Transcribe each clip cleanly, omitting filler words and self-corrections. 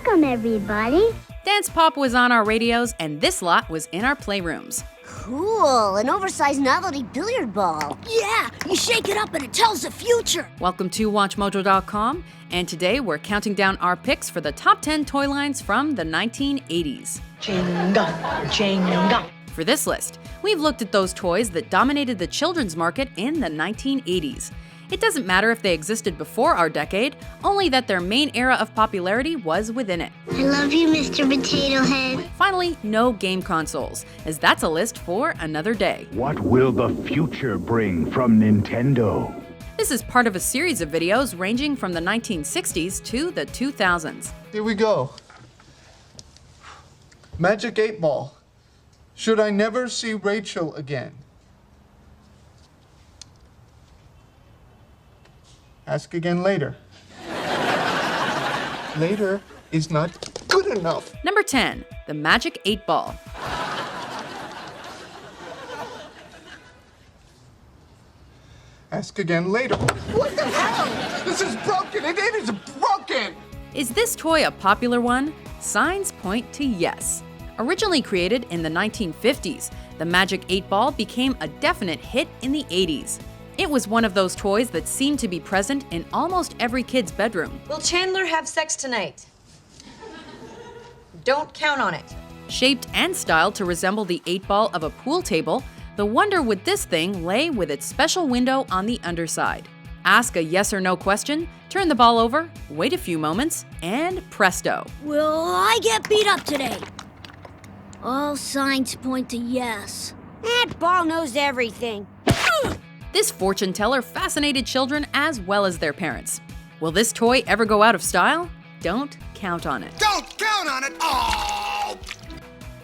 Welcome, everybody. Dance Pop was on our radios, and this lot was in our playrooms. Cool, an oversized novelty billiard ball. Yeah, you shake it up and it tells the future. Welcome to WatchMojo.com, and today we're counting down our picks for the top 10 toy lines from the 1980s. Jenga, Jenga. For this list, we've looked at those toys that dominated the children's market in the 1980s. It doesn't matter if they existed before our decade, only that their main era of popularity was within it. I love you, Mr. Potato Head. Finally, no game consoles, as that's a list for another day. What will the future bring from Nintendo? This is part of a series of videos ranging from the 1960s to the 2000s. Here we go. Magic 8 Ball. Should I never see Rachel again? Ask again later. Later is not good enough. Number 10, the Magic 8 Ball. Ask again later. What the hell? This is broken. It is broken. Is this toy a popular one? Signs point to yes. Originally created in the 1950s, the Magic 8 Ball became a definite hit in the 80s. It was one of those toys that seemed to be present in almost every kid's bedroom. Will Chandler have sex tonight? Don't count on it. Shaped and styled to resemble the 8 ball of a pool table, the wonder with this thing lay with its special window on the underside. Ask a yes or no question, turn the ball over, wait a few moments, and presto. Will I get beat up today? All signs point to yes. That ball knows everything. This fortune teller fascinated children as well as their parents. Will this toy ever go out of style? Don't count on it. Don't count on it! Oh!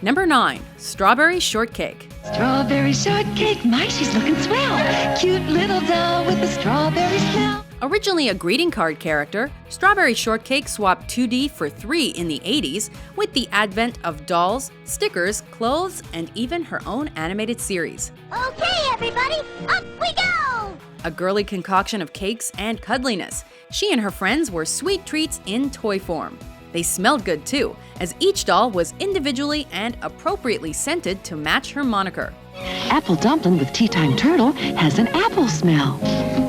Number 9, Strawberry Shortcake. Strawberry shortcake, my, she's looking swell. Cute little doll with a strawberry smell. Originally a greeting card character, Strawberry Shortcake swapped 2D for 3 in the 80s with the advent of dolls, stickers, clothes, and even her own animated series. Okay, everybody, up we go! A girly concoction of cakes and cuddliness, she and her friends were sweet treats in toy form. They smelled good too, as each doll was individually and appropriately scented to match her moniker. Apple dumpling with tea time turtle has an apple smell.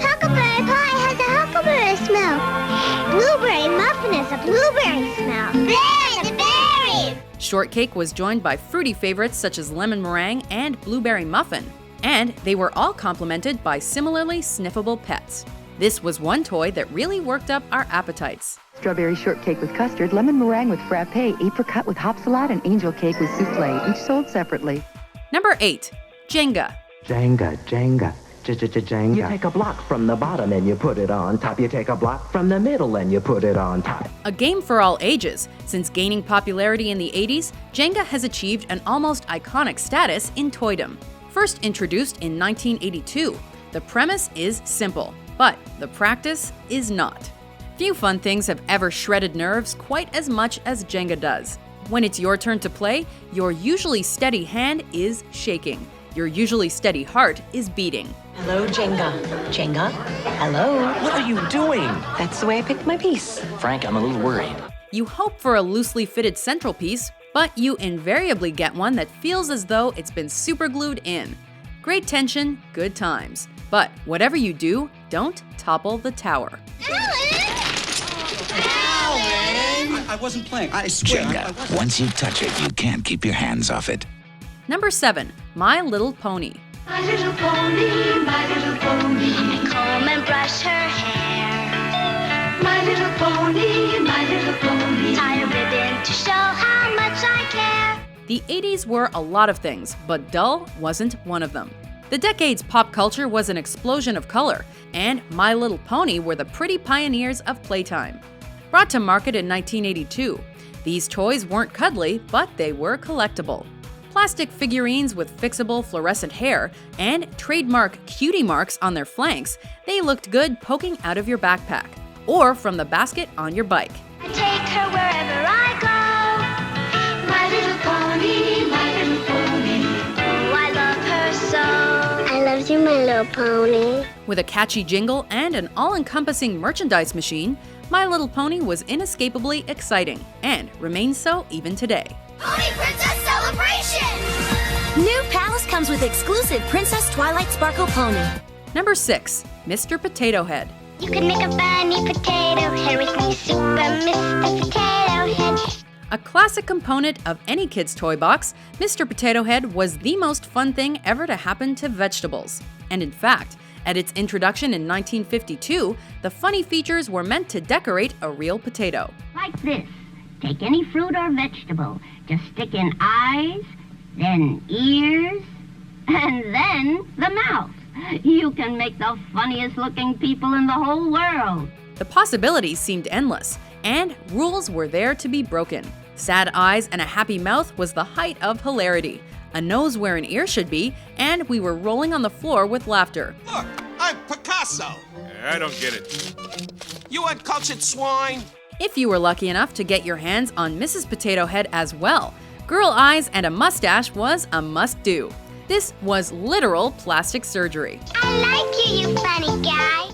Huckleberry pie has a huckleberry smell. Blueberry muffin has a blueberry smell. Berry! Shortcake was joined by fruity favorites such as lemon meringue and blueberry muffin, and they were all complemented by similarly sniffable pets. This was one toy that really worked up our appetites. Strawberry shortcake with custard, lemon meringue with frappe, apricot with hop salad, and angel cake with souffle, each sold separately. Number 8, Jenga. Jenga, Jenga, Jenga. You take a block from the bottom and you put it on top. You take a block from the middle and you put it on top. A game for all ages. Since gaining popularity in the 80s, Jenga has achieved an almost iconic status in toydom. First introduced in 1982, the premise is simple, but the practice is not. Few fun things have ever shredded nerves quite as much as Jenga does. When it's your turn to play, your usually steady hand is shaking. Your usually steady heart is beating. Hello, Jenga. Jenga? Hello? What are you doing? That's the way I picked my piece. Frank, I'm a little worried. You hope for a loosely fitted central piece, but you invariably get one that feels as though it's been superglued in. Great tension, good times. But whatever you do, don't topple the tower. I wasn't playing. I swear. Jenga. Once you touch it, you can't keep your hands off it. Number 7, My Little Pony. My little pony, my little pony. Comb and brush her hair. My little pony, my little pony. Tie a ribbon to show how much I care. The 80s were a lot of things, but dull wasn't one of them. The decade's pop culture was an explosion of color, and My Little Pony were the pretty pioneers of playtime. Brought to market in 1982, these toys weren't cuddly, but they were collectible. Plastic figurines with fixable fluorescent hair and trademark cutie marks on their flanks, they looked good poking out of your backpack or from the basket on your bike. I take her wherever I go. My little pony, my little pony. Oh, I love her so. I love you, my Little Pony. With a catchy jingle and an all-encompassing merchandise machine, My Little Pony was inescapably exciting and remains so even today. Pony Princess Celebration! New Palace comes with exclusive Princess Twilight Sparkle Pony. Number 6. Mr. Potato Head. You can make a bunny potato head with me, Super Mr. Potato Head. A classic component of any kid's toy box, Mr. Potato Head was the most fun thing ever to happen to vegetables. And in fact, at its introduction in 1952, the funny features were meant to decorate a real potato. Like this. Take any fruit or vegetable. Just stick in eyes, then ears, and then the mouth. You can make the funniest looking people in the whole world. The possibilities seemed endless, and rules were there to be broken. Sad eyes and a happy mouth was the height of hilarity, a nose where an ear should be, and we were rolling on the floor with laughter. Look, I'm Picasso. I don't get it. You uncultured swine. If you were lucky enough to get your hands on Mrs. Potato Head as well, girl eyes and a mustache was a must-do. This was literal plastic surgery. I like you, you funny guy.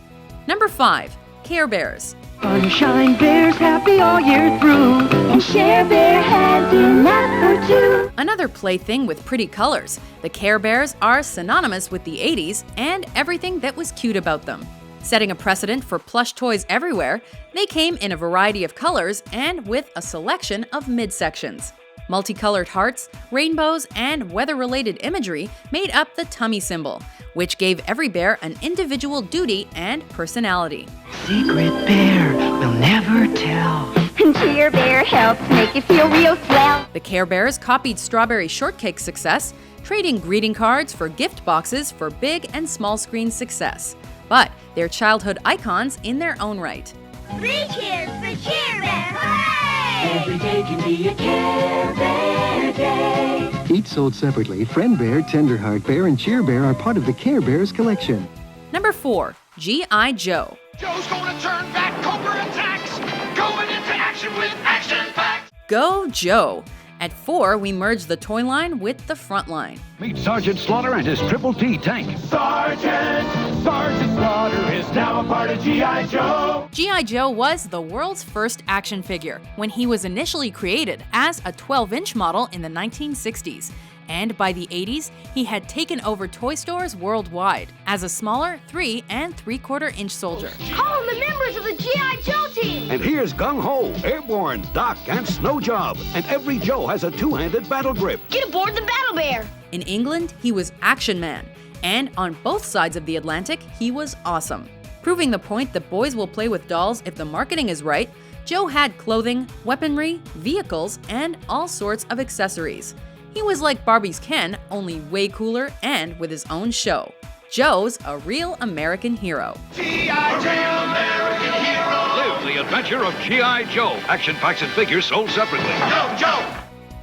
Number 5. Care Bears. Sunshine Bears happy all year through, and Share Bear has enough for two. Another plaything with pretty colors, the Care Bears are synonymous with the 80s and everything that was cute about them. Setting a precedent for plush toys everywhere, they came in a variety of colors and with a selection of midsections. Multicolored hearts, rainbows, and weather-related imagery made up the tummy symbol, which gave every bear an individual duty and personality. Secret bear will never tell. And Cheer Bear helps make you feel real swell. The Care Bears copied Strawberry Shortcake's success, trading greeting cards for gift boxes for big and small screen success. But they're childhood icons in their own right. 3 cheers for Cheer Bear! Hooray! Every day can be a Care Bear day. Each sold separately, Friend Bear, Tenderheart Bear, and Cheer Bear are part of the Care Bears collection. Number 4. G.I. Joe. Joe's gonna turn back Cobra attacks. Going into action with action packs. Go Joe! At 4, we merged the toy line with the front line. Meet Sergeant Slaughter and his Triple T tank. Sergeant Slaughter is now a part of G.I. Joe. G.I. Joe was the world's first action figure when he was initially created as a 12-inch model in the 1960s. And by the 80s, he had taken over toy stores worldwide as a smaller 3 3/4-inch soldier. Call them the members of the G.I. Joe team! And here's Gung Ho, Airborne, Doc, and Snow Job. And every Joe has a 2-handed battle grip. Get aboard the Battle Bear! In England, he was Action Man. And on both sides of the Atlantic, he was awesome. Proving the point that boys will play with dolls if the marketing is right, Joe had clothing, weaponry, vehicles, and all sorts of accessories. He was like Barbie's Ken, only way cooler and with his own show. Joe's a real American hero. G.I. Joe, American hero. Live the adventure of G.I. Joe. Action packs and figures sold separately. Go, Joe!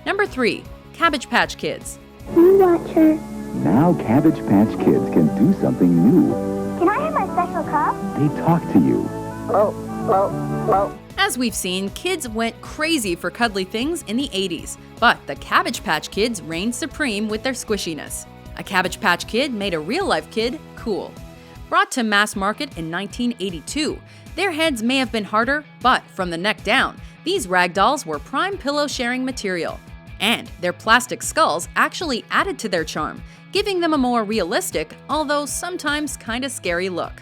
Number 3. Cabbage Patch Kids. You watch her. Now Cabbage Patch Kids can do something new. Can I have my special cup? They talk to you. Whoa. As we've seen, kids went crazy for cuddly things in the 80s, but the Cabbage Patch Kids reigned supreme with their squishiness. A Cabbage Patch Kid made a real-life kid cool. Brought to mass market in 1982, their heads may have been harder, but from the neck down, these rag dolls were prime pillow-sharing material. And their plastic skulls actually added to their charm, giving them a more realistic, although sometimes kinda scary look.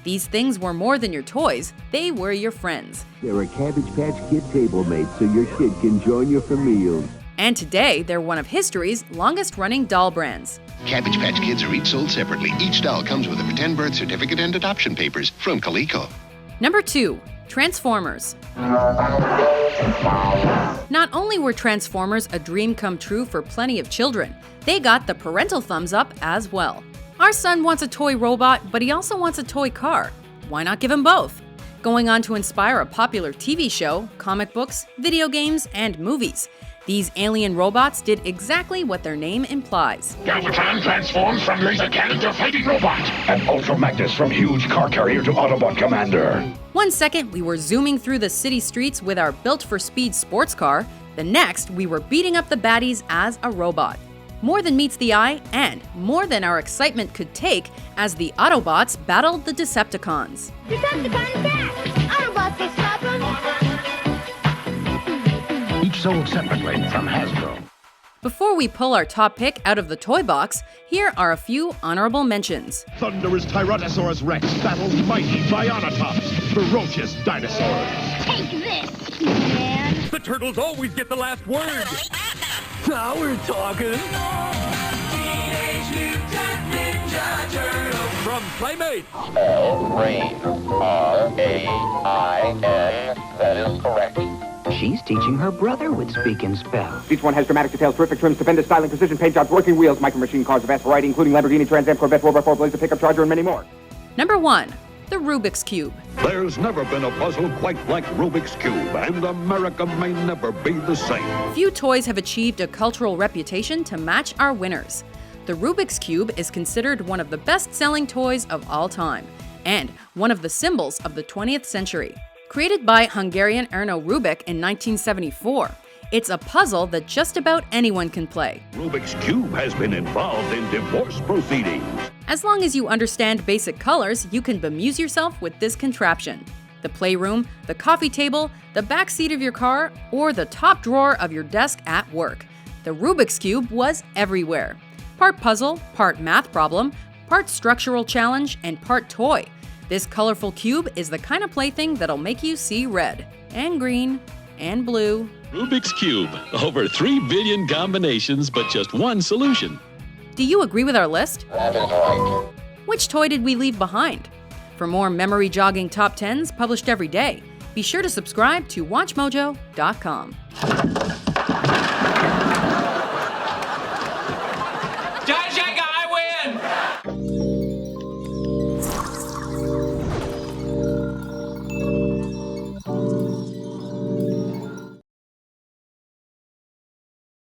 These things were more than your toys, they were your friends. They're a Cabbage Patch Kid table mate so your kid can join you for meals. And today, they're one of history's longest-running doll brands. Cabbage Patch Kids are each sold separately. Each doll comes with a pretend birth certificate and adoption papers from Coleco. Number 2. Transformers. Not only were Transformers a dream come true for plenty of children, they got the parental thumbs up as well. Our son wants a toy robot, but he also wants a toy car. Why not give him both? Going on to inspire a popular TV show, comic books, video games, and movies. These alien robots did exactly what their name implies. Galvatron transforms from laser cannon to fighting robot. And Ultra Magnus from huge car carrier to Autobot commander. 1 second, we were zooming through the city streets with our built-for-speed sports car. The next, we were beating up the baddies as a robot. more than meets the eye, and more than our excitement could take as the Autobots battled the Decepticons. Decepticons back! Autobots will stop them! Each sold separately from Hasbro. Before we pull our top pick out of the toy box, here are a few honorable mentions. Thunderous Tyrannosaurus Rex battles mighty Bionatops, ferocious dinosaurs. Take this, man! The turtles always get the last word. Now we're talking. Teenage Mutant Ninja Turtles from Playmates. Spell rain. R-A-I-N. That is correct. She's teaching her brother would speak in spells. Each one has dramatic details, terrific trims, stupendous styling, precision paint jobs, working wheels, micro machine cars, a vast variety, including Lamborghini, Trans Am, Corvette, 4x4, Blazer, pickup Charger, and many more. Number 1. The Rubiks Cube. There's never been a puzzle quite like Rubiks Cube, and America may never be the same. Few toys have achieved a cultural reputation to match our winners. The Rubiks Cube is considered one of the best-selling toys of all time, and one of the symbols of the 20th century. Created by Hungarian Erno Rubik in 1974, it's a puzzle that just about anyone can play. Rubiks Cube has been involved in divorce proceedings. As long as you understand basic colors, you can bemuse yourself with this contraption. The playroom, the coffee table, the back seat of your car, or the top drawer of your desk at work. The Rubiks Cube was everywhere. Part puzzle, part math problem, part structural challenge, and part toy. This colorful cube is the kind of plaything that'll make you see red, and green, and blue. Rubiks Cube. Over 3 billion combinations, but just one solution. Do you agree with our list? That is right. Which toy did we leave behind? For more memory-jogging top 10s published every day, be sure to subscribe to WatchMojo.com.